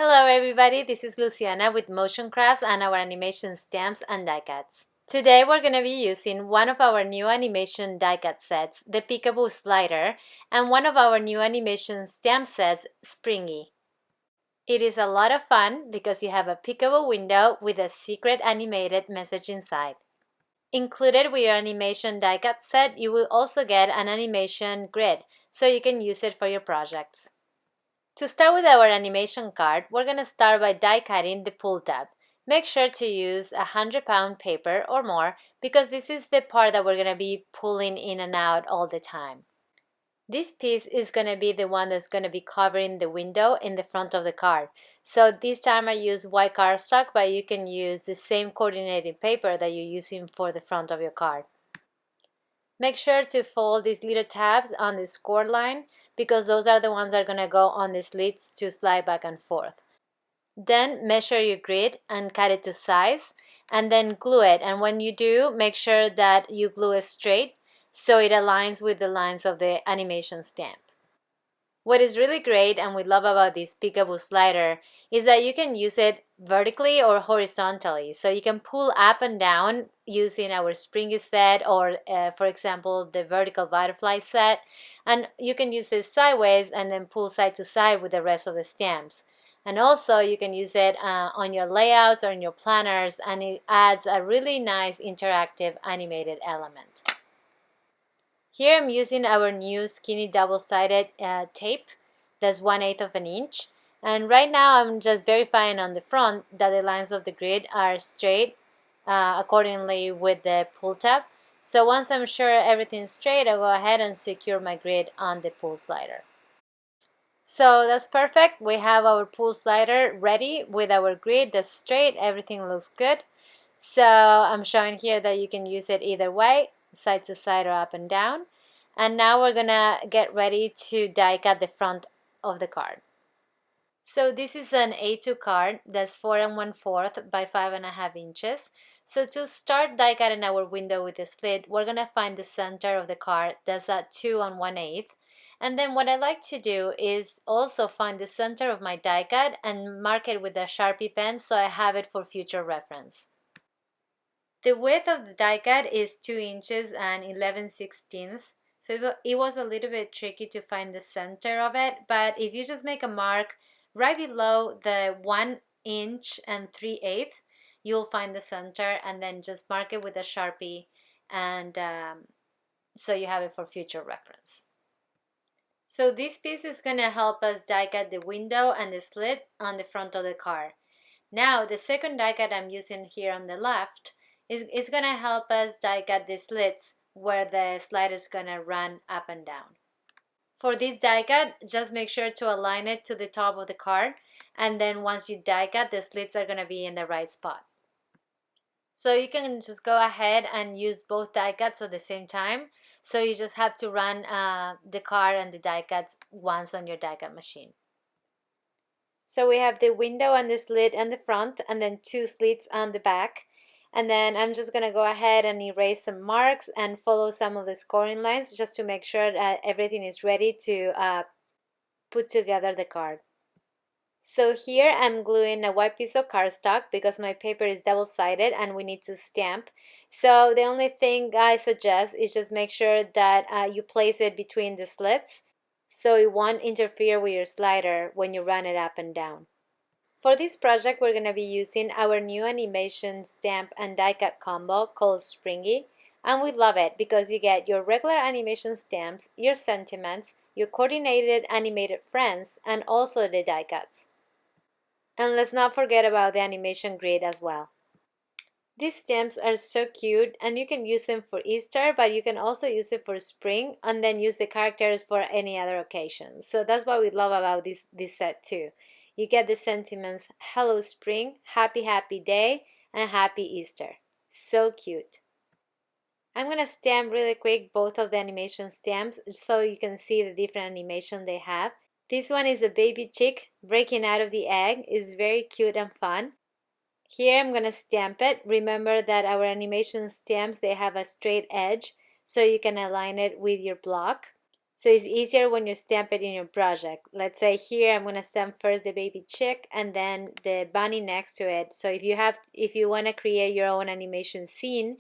Hello everybody, this is Luciana with Motion Crafts and our animation stamps and die cuts. Today we're going to be using one of our new animation die cut sets, the Peekaboo slider, and one of our new animation stamp sets, Springy. It is a lot of fun because you have a Peekaboo window with a secret animated message inside. Included with your animation die cut set, you will also get an animation grid, so you can use it for your projects. To start with our animation card, we're going to start by die cutting the pull tab. Make sure to use 100-pound paper or more because this is the part that we're going to be pulling in and out all the time. This piece is going to be the one that's going to be covering the window in the front of the card. So this time I use white cardstock, but you can use the same coordinating paper that you're using for the front of your card. Make sure to fold these little tabs on the score line because those are the ones that are going to go on the slits to slide back and forth. Then measure your grid and cut it to size and then glue it. And when you do, make sure that you glue it straight so it aligns with the lines of the animation stamp. What is really great and we love about this Peekaboo slider is that you can use it vertically or horizontally. So you can pull up and down using our Springy set or for example the vertical butterfly set, and you can use it sideways and then pull side to side with the rest of the stamps. And also you can use it on your layouts or in your planners, and it adds a really nice interactive animated element. Here I'm using our new skinny double-sided tape that's 1/8 of an inch, and right now I'm just verifying on the front that the lines of the grid are straight accordingly with the pull tab. So once I'm sure everything's straight, I'll go ahead and secure my grid on the pull slider. So that's perfect. We have our pull slider ready with our grid that's straight. Everything looks good. So I'm showing here that you can use it either way, side to side or up and down. And now we're gonna get ready to die cut the front of the card. So this is an A2 card that's 4 1/4 by 5.5 inches. So to start die cutting our window with a slit, we're gonna find the center of the card that's at 2 1/8. And then what I like to do is also find the center of my die cut and mark it with a Sharpie pen so I have it for future reference. The width of the die cut is 2 inches and 11/16. So it was a little bit tricky to find the center of it, but if you just make a mark right below the 1 inch and 3/8, you'll find the center, and then just mark it with a Sharpie, and so you have it for future reference. So this piece is going to help us die cut the window and the slit on the front of the card. Now the second die cut I'm using here on the left is going to help us die cut the slits where the slide is going to run up and down. For this die cut, just make sure to align it to the top of the card, and then once you die cut, the slits are going to be in the right spot. So you can just go ahead and use both die cuts at the same time. So you just have to run the card and the die cuts once on your die cut machine. So we have the window and the slit on the front, and then 2 slits on the back. And then I'm just going to go ahead and erase some marks and follow some of the scoring lines just to make sure that everything is ready to put together the card. So here I'm gluing a white piece of cardstock because my paper is double-sided and we need to stamp. So the only thing I suggest is just make sure that you place it between the slits so it won't interfere with your slider when you run it up and down. For this project, we're going to be using our new animation stamp and die cut combo called Springy, and we love it because you get your regular animation stamps, your sentiments, your coordinated animated friends, and also the die cuts. And let's not forget about the animation grid as well. These stamps are so cute, and you can use them for Easter, but you can also use it for spring and then use the characters for any other occasion. So that's what we love about this set too. You get the sentiments, hello spring, happy day, and happy Easter. So cute. I'm going to stamp really quick both of the animation stamps so you can see the different animation they have. This one is a baby chick breaking out of the egg. It's very cute and fun. Here I'm going to stamp it. Remember that our animation stamps, they have a straight edge, so you can align it with your block. So it's easier when you stamp it in your project. Let's say here I'm going to stamp first the baby chick and then the bunny next to it. So if you want to create your own animation scene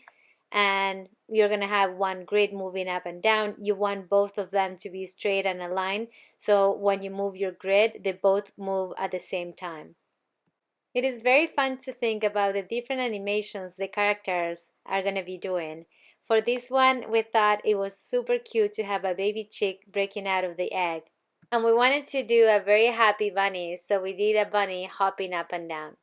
and you're going to have one grid moving up and down, you want both of them to be straight and aligned. So when you move your grid, they both move at the same time. It is very fun to think about the different animations the characters are going to be doing. For this one, we thought it was super cute to have a baby chick breaking out of the egg. And we wanted to do a very happy bunny, so we did a bunny hopping up and down.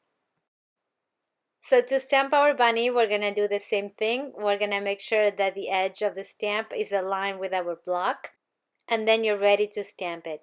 So to stamp our bunny, we're going to do the same thing. We're going to make sure that the edge of the stamp is aligned with our block, and then you're ready to stamp it.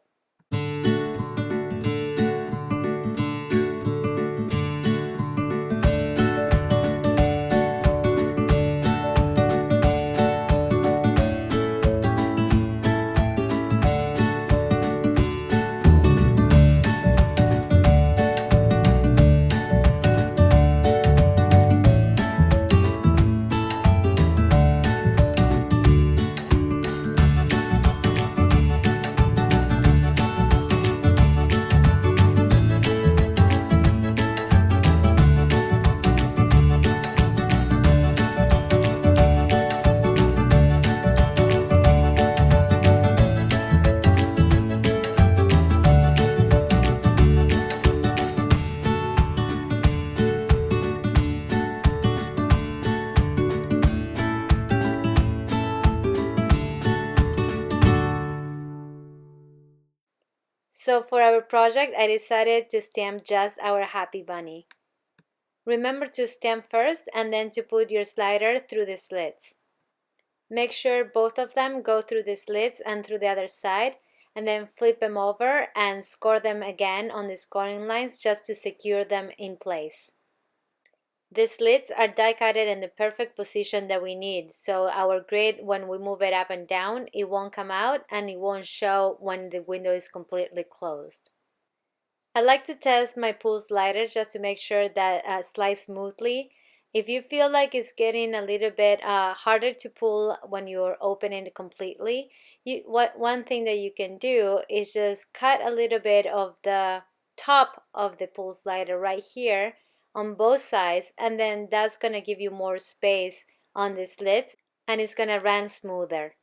So for our project, I decided to stamp just our happy bunny. Remember to stamp first and then to put your slider through the slits. Make sure both of them go through the slits and through the other side, and then flip them over and score them again on the scoring lines just to secure them in place. The slits are die cutted in the perfect position that we need, so our grid, when we move it up and down, it won't come out and it won't show when the window is completely closed. I like to test my pull slider just to make sure that slides smoothly. If you feel like it's getting a little bit harder to pull when you're opening it completely, one thing that you can do is just cut a little bit of the top of the pull slider right here on both sides, and then that's going to give you more space on the slits and it's going to run smoother.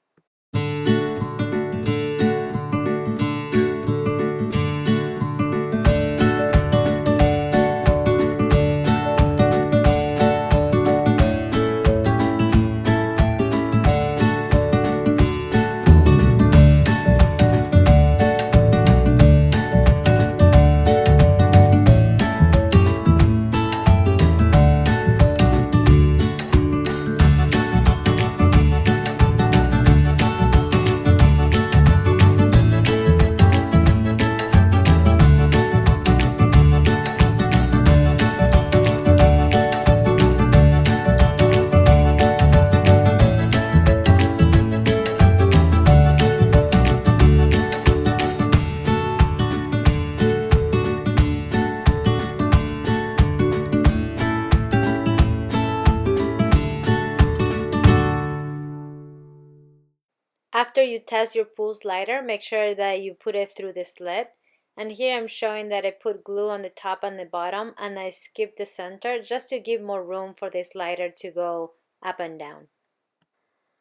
After you test your pull slider, make sure that you put it through the slit. And here I'm showing that I put glue on the top and the bottom and I skipped the center just to give more room for the slider to go up and down.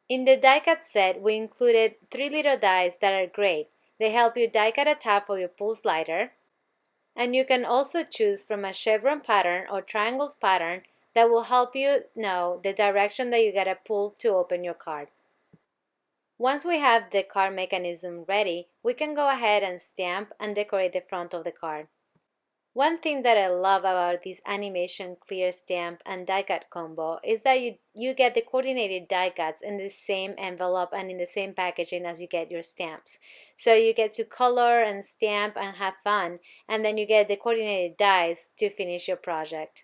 In the die cut set, we included 3 little dies that are great. They help you die cut a tab for your pull slider. And you can also choose from a chevron pattern or triangles pattern that will help you know the direction that you gotta pull to open your card. Once we have the card mechanism ready, we can go ahead and stamp and decorate the front of the card. One thing that I love about this animation clear stamp and die cut combo is that you get the coordinated die cuts in the same envelope and in the same packaging as you get your stamps. So you get to color and stamp and have fun, and then you get the coordinated dies to finish your project.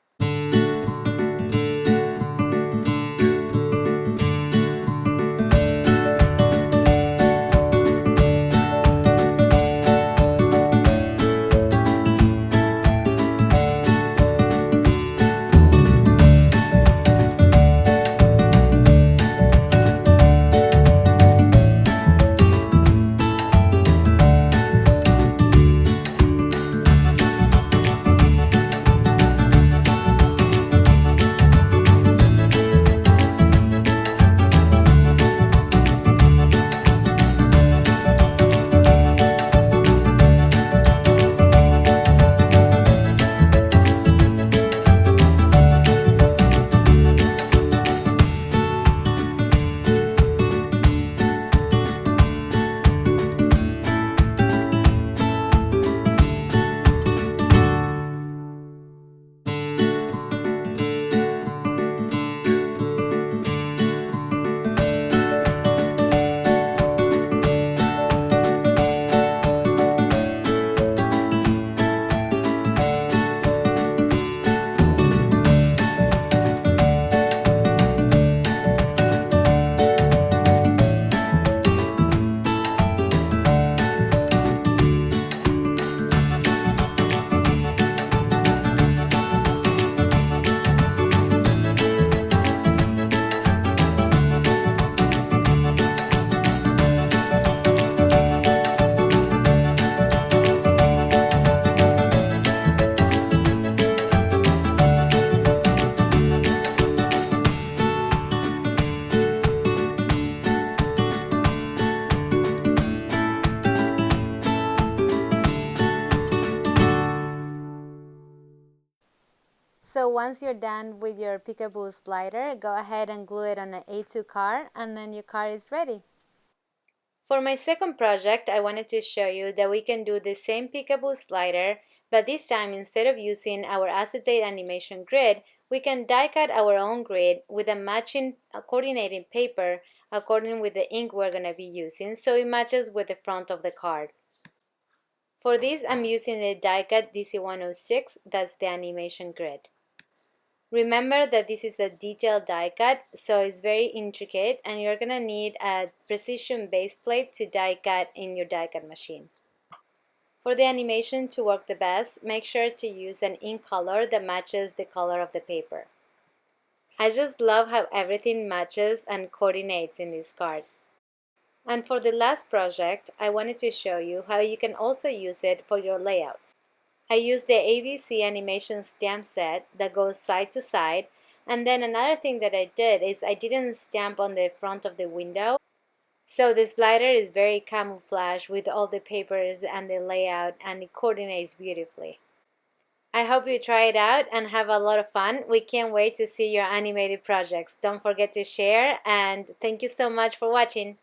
So once you're done with your Peekaboo slider, go ahead and glue it on an A2 card, and then your card is ready. For my second project, I wanted to show you that we can do the same Peekaboo slider, but this time instead of using our acetate animation grid, we can die cut our own grid with a matching coordinating paper according with the ink we're going to be using, so it matches with the front of the card. For this, I'm using the die cut DC106, that's the animation grid. Remember that this is a detailed die cut, so it's very intricate, and you're going to need a precision base plate to die cut in your die cut machine. For the animation to work the best, make sure to use an ink color that matches the color of the paper. I just love how everything matches and coordinates in this card. And for the last project, I wanted to show you how you can also use it for your layouts. I used the ABC animation stamp set that goes side to side, and then another thing that I did is I didn't stamp on the front of the window, so the slider is very camouflaged with all the papers and the layout, and it coordinates beautifully. I hope you try it out and have a lot of fun. We can't wait to see your animated projects. Don't forget to share, and thank you so much for watching.